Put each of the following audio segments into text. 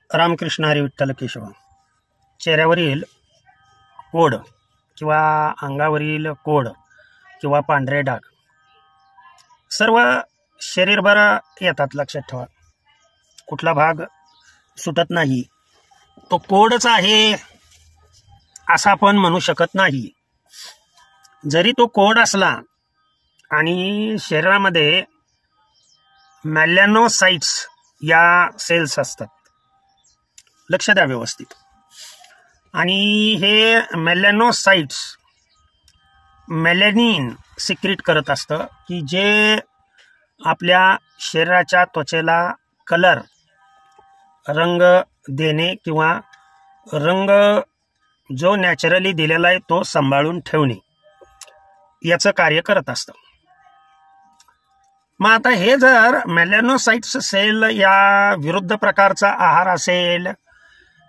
रामकृष्ण हरी विठ्ठल केशव. चेहऱ्यावरील कोड किंवा अंगावरील कोड किंवा पांढरे डाग सर्व शरीरभर येतात. लक्षात ठेवा, कुठला भाग सुटत नाही. तो कोडच आहे असं आपण म्हणू शकत नाही. जरी तो कोड असला आणि शरीरामध्ये मेलॅनोसाइट्स या सेल्स असतात. लक्ष द्या व्यवस्थित. आणि हे मेलॅनोसाइट्स मेलॅनिन सिक्रीट करत असतं की जे आपल्या शरीराच्या त्वचेला कलर रंग देणे किंवा रंग जो नॅचरली दिलेला आहे तो सांभाळून ठेवणे याचं कार्य करत असतं. मग आता हे जर मेलॅनोसाइट्स सेल या विरुद्ध प्रकारचा आहार असेल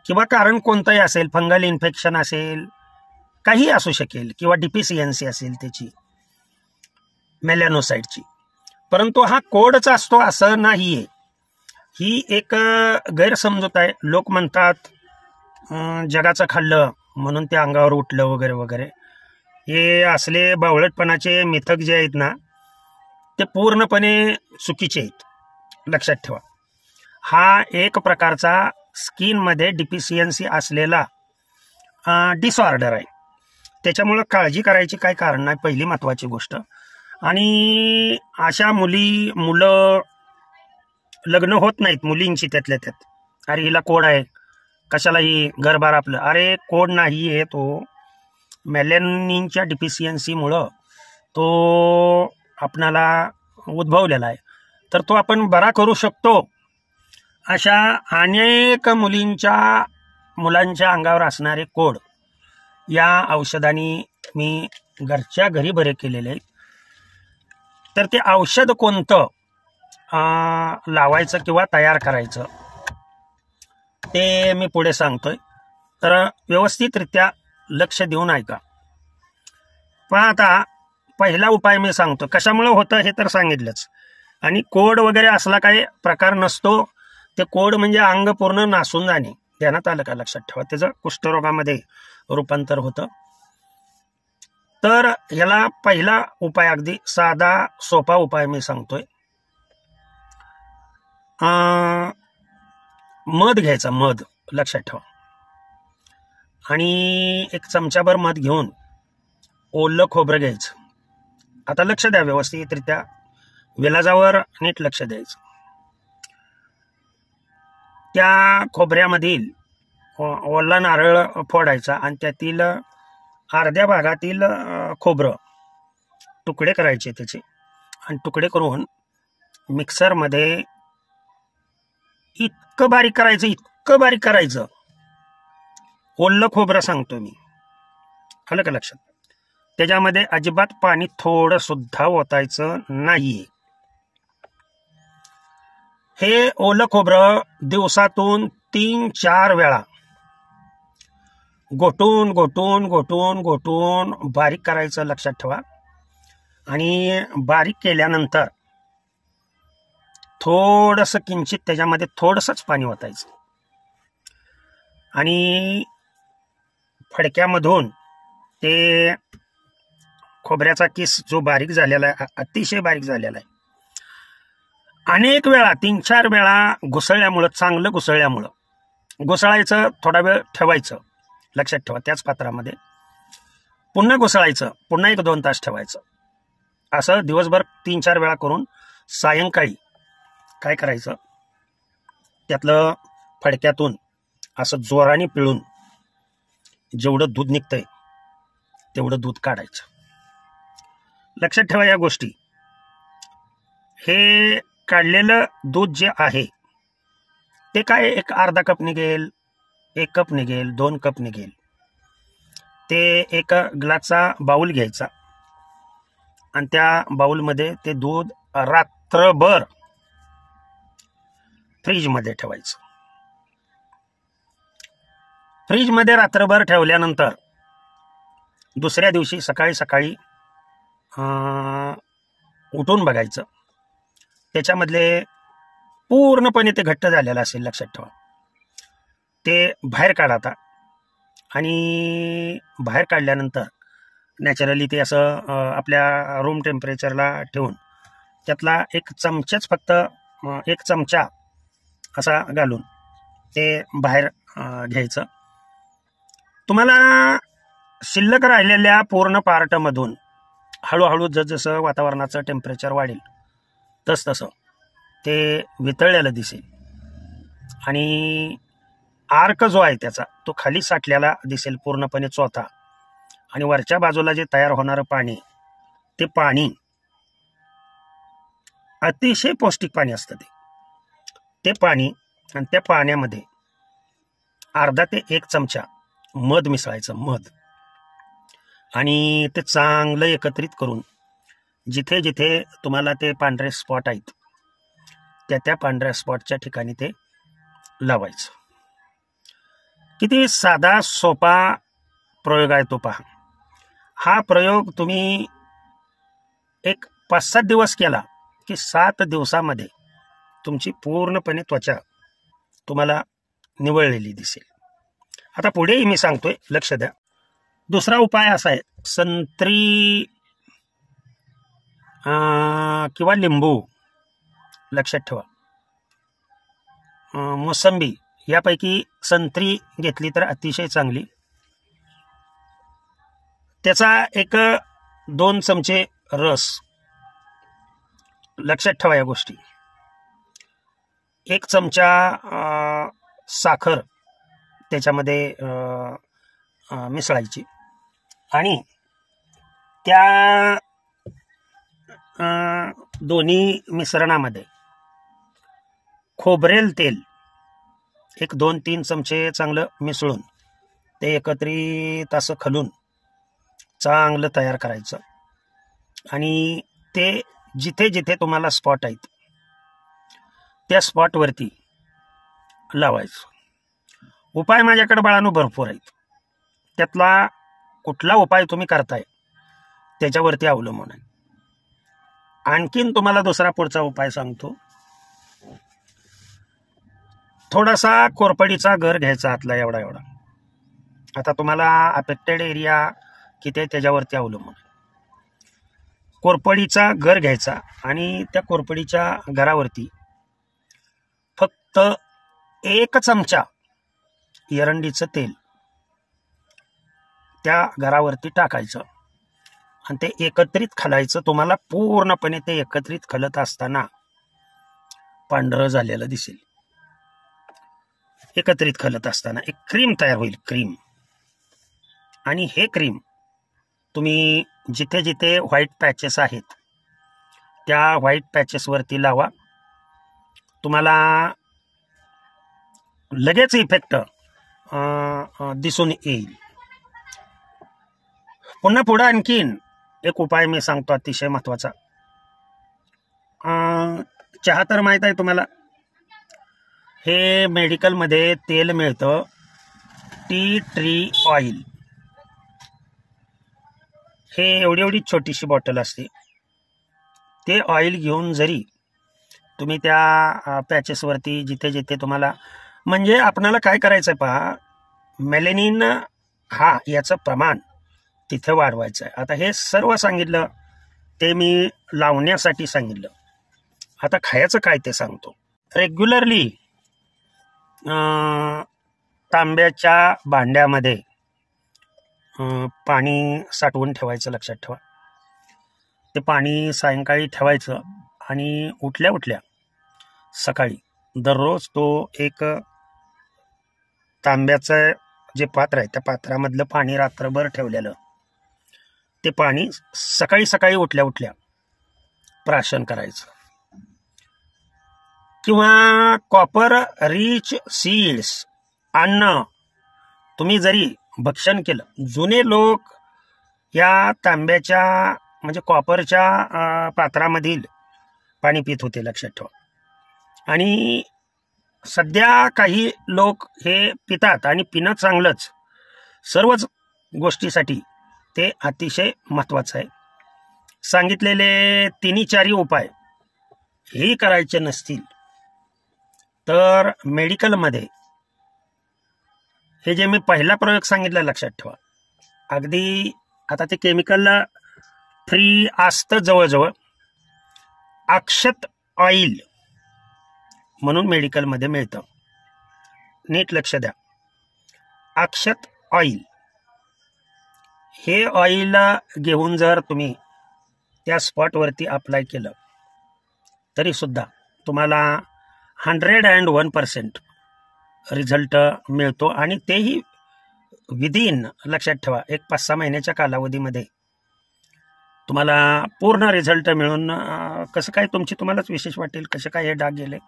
किंवा कारण कोणतंही असेल, फंगल इन्फेक्शन असेल, काही असू शकेल, किंवा डिफिशियन्सी असेल त्याची मेलॅनोसाइटची, परंतु हा कोडच असतो असं नाहीये. ही एक गैरसमजूत आहे. लोक म्हणतात जगाचं खाल्लं म्हणून ते अंगावर उठलं वगैरे वगैरे. हे असले बावळटपणाचे मिथक जे आहेत ना ते पूर्णपणे चुकीचे आहेत. लक्षात ठेवा, हा एक प्रकारचा स्किनमध्ये डिफिशियन्सी असलेला डिसऑर्डर आहे. त्याच्यामुळं काळजी करायची काही कारण नाही, पहिली महत्त्वाची गोष्ट. आणि अशा मुलं लग्न होत नाहीत मुलींची त्यातल्या त्यात. अरे हिला कोड आहे, कशाला ही घरबार आपलं. अरे कोड नाही आहे, तो मेलॅनिनच्या डिफिशियन्सीमुळं तो आपणाला उद्भवलेला आहे. तर तो आपण बरा करू शकतो. अशा अनेक मुलांच्या अंगावर असणारे कोड या औषधांनी मी घरच्या घरी बरे केलेले आहेत. तर ते औषध कोणतं लावायचं किंवा तयार करायचं ते मी पुढे सांगतोय. तर व्यवस्थितरित्या लक्ष देऊन ऐका. पण आता पहिला उपाय मी सांगतो. कशामुळे होतं हे तर सांगितलंच. आणि कोड वगैरे असला काही प्रकार नसतो. ते कोड म्हणजे अंग पूर्ण नासून जाणे. ध्यानात आलं का? लक्षात ठेवा, त्याचं कुष्ठरोगामध्ये रूपांतर होतं. तर ह्याला पहिला उपाय, अगदी साधा सोपा उपाय मी सांगतोय. मध घ्यायचा, मध. लक्षात ठेवा. आणि एक चमचाभर मध घेऊन ओलं खोबरं घ्यायचं. आता लक्ष द्या व्यवस्थितरित्या, विलाजावर नीट लक्ष द्यायचं. त्या खोबऱ्यामधील ओला नारळ फोडायचा आणि त्यातील अर्ध्या भागातील खोबरं तुकडे करायचे त्याचे. आणि तुकडे करून मिक्सरमध्ये इतकं बारीक करायचं. ओलं खोबरं सांगतो मी, आलं का लक्षात? त्याच्यामध्ये अजिबात पाणी थोडं सुद्धा ओतायचं नाहीये. हे ओलं खोबरं दिवसातून 3-4 वेळा घोटून बारीक करायचं. लक्षात ठेवा. आणि बारीक केल्यानंतर थोडंसं किंचित त्याच्यामध्ये थोडंसंच पाणी ओतायचं. आणि फडक्यामधून ते खोबऱ्याचा किस जो बारीक झालेला आहे, अतिशय बारीक झालेला आहे, अनेक वेळा 3-4 वेळा घुसळल्यामुळं, चांगलं घुसळायचं, थोडा वेळ ठेवायचं. लक्षात ठेवा, त्याच पात्रामध्ये पुन्हा घुसळायचं, पुन्हा 1-2 तास ठेवायचं. असं दिवसभर 3-4 वेळा करून सायंकाळी काय करायचं, त्यातलं फडक्यातून असं जोराने पिळून जेवढं दूध निघतंय तेवढं दूध काढायचं. लक्षात ठेवा या गोष्टी. हे काढलेलं दूध जे आहे ते काय एक अर्धा कप निघेल, 1 कप निघेल, 2 कप निघेल. ते एक ग्लासचा बाऊल घ्यायचा आणि त्या बाऊलमध्ये ते दूध रात्रभर फ्रीजमध्ये ठेवायचं. फ्रीजमध्ये रात्रभर ठेवल्यानंतर दुसऱ्या दिवशी सकाळी उठून बघायचं. त्याच्यामधले पूर्णपणे ते घट्ट झालेलं असेल. लक्षात ठेवा. ते बाहेर काढा आता. आणि बाहेर काढल्यानंतर नॅचरली ते असं आपल्या रूम टेम्परेचरला ठेवून त्यातला एक चमचाच फक्त एक चमचा असा घालून ते बाहेर घ्यायचं. तुम्हाला शिल्लक राहिलेल्या पूर्ण पार्टमधून हळूहळू जसजसं वातावरणाचं टेम्परेचर वाढेल तसतसं ते वितळलेलं दिसेल आणि आर्क जो आहे त्याचा तो खाली साठलेला दिसेल पूर्णपणे चोथा. आणि वरच्या बाजूला जे तयार होणारं पाणी ते पाणी अतिशय पौष्टिक पाणी असतं. ते पाणी आणि त्या पाण्यामध्ये अर्धा ते 1 चमचा मध मिसळायचं. मध आणि ते चांगलं एकत्रित करून जिथे जिथे तुम्हाला ते पांढरे स्पॉट आहेत त्या पांढऱ्या स्पॉटच्या ठिकाणी ते लावायचं. किती साधा सोपा प्रयोग आहे तो पहा. हा प्रयोग तुम्ही एक 5-7 दिवस केला की 7 दिवसामध्ये तुमची पूर्णपणे त्वचा तुम्हाला निवळलेली दिसेल. आता पुढेही मी सांगतोय, लक्ष द्या. दुसरा उपाय असा आहे, संत्री किंवा लिंबू, लक्षात ठेवा, मोसंबी यापैकी संत्री घेतली तर अतिशय चांगली. त्याचा 1-2 चमचे रस, लक्षात ठेवा या गोष्टी. 1 चमचा साखर त्याच्यामध्ये मिसळायची आणि त्या दोन्ही मिश्रणामध्ये खोबरेल तेल 1-2-3 चमचे चांगलं मिसळून ते एकत्रित असं खलून चांगलं तयार करायचं आणि ते जिथे जिथे तुम्हाला स्पॉट आहेत त्या स्पॉटवरती लावायचं. उपाय माझ्याकडे बाळांनो भरपूर आहेत. त्यातला कुठला उपाय तुम्ही करताय त्याच्यावरती अवलंबून आहे. आणखीन तुम्हाला दुसरा पुढचा उपाय सांगतो. थोडासा कोरपडीचा गर घ्यायचा आतला एवढा एवढा. आता तुम्हाला अफेक्टेड एरिया किती आहे त्याच्यावरती अवलंबून आहे. कोरपडीचा गर घ्यायचा आणि त्या कोरपडीच्या गरावरती फक्त 1 चमचा एरंडीचं तेल त्या गरावरती टाकायचं आणि ते एकत्रित खलायचं. तुम्हाला पूर्णपणे ते एकत्रित खलत असताना पांढरं झालेलं दिसेल. एकत्रित खलत असताना एक क्रीम तयार होईल, क्रीम. आणि हे क्रीम तुम्ही जिथे जिथे व्हाईट पॅचेस आहेत त्या व्हाईट पॅचेसवरती लावा. तुम्हाला लगेच इफेक्ट दिसून येईल. पुन्हा पुढे आणखीन एक उपाय मी सांगतो अतिशय महत्वाचा. चहा तर माहित आहे तुम्हाला. हे मेडिकलमध्ये तेल मिळतं, टी ट्री ऑइल. हे एवढी छोटीशी बॉटल असते. ते ऑइल घेऊन जरी तुम्ही त्या पॅचेसवरती जिथे जिथे तुम्हाला, म्हणजे आपणाला काय करायचं आहे पहा, मेलेनिन हा याचं प्रमाण तिथे वाढवायचं आहे. आता हे सर्व सांगितलं ते मी लावण्यासाठी सांगितलं. आता खायचं काय ते सांगतो. रेग्युलरली तांब्याच्या भांड्यामध्ये पाणी साठवून ठेवायचं. लक्षात ठेवा, ते पाणी सायंकाळी ठेवायचं आणि उठल्या उठल्या सकाळी दररोज तो एक तांब्याचं जे पात्र आहे त्या पात्रामधलं पाणी रात्रभर ठेवलेलं ते पाणी सकाळी सकाळी उठल्या उठल्या प्राशन करायचं. किंवा कॉपर रिच सीड्स अन्न तुम्ही जरी भक्षण केलं. जुने लोक या तांब्याच्या म्हणजे कॉपरच्या पात्रामधील पाणी पित होते, लक्षात ठेवा. आणि सध्या काही लोक हे पितात आणि पिणं चांगलंच. सर्वच गोष्टीसाठी ते अतिशय महत्वाचं आहे. सांगितलेले 3-4 उपाय हे करायचे नसतील तर मेडिकलमध्ये हे जे मी पहिला प्रयोग सांगितला लक्षात ठेवा. अगदी आता ते केमिकल फ्री असतं जवळजवळ. अक्षत ऑइल म्हणून मेडिकलमध्ये मिळतं, नीट लक्ष द्या. अक्षत ऑइल हे ऑइल घेऊन जर तुम्ही त्या स्पॉटवरती अप्लाय केलं तरी सुद्धा तुम्हाला 101% रिझल्ट मिळतो. आणि तेही विदिन, लक्षात ठेवा, एक 5-6 महिन्याच्या कालावधीमध्ये तुम्हाला पूर्ण रिझल्ट मिळून कसं काय तुम्हालाच विशेष वाटेल, कसे काय हे डाग गेले,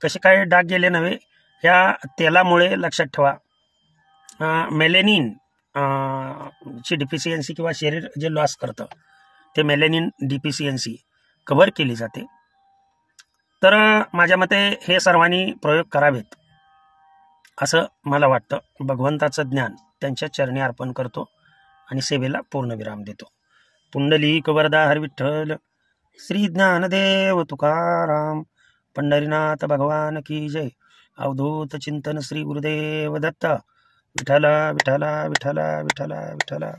कसे काय डाग गेले नव्हे. ह्या तेलामुळे लक्षात ठेवा मेलेनिन ची डिफिशियन्सी किंवा शरीर जे लॉस करतं ते मेलेनिन डिफिशियन्सी कव्हर केली जाते. तर माझ्या मते हे सर्वांनी प्रयोग करावेत असं मला वाटतं. भगवंताचं ज्ञान त्यांच्या चरणी अर्पण करतो आणि सेवेला पूर्णविराम देतो. पुंडलिक वरदा हर विठ्ठल, श्री ज्ञानदेव तुकाराम, पंढरीनाथ भगवान की जय. अवधूत चिंतन श्री गुरुदेव दत्त. विठ्ठला विठ्ठला विठ्ठला विठ्ठला विठ्ठला.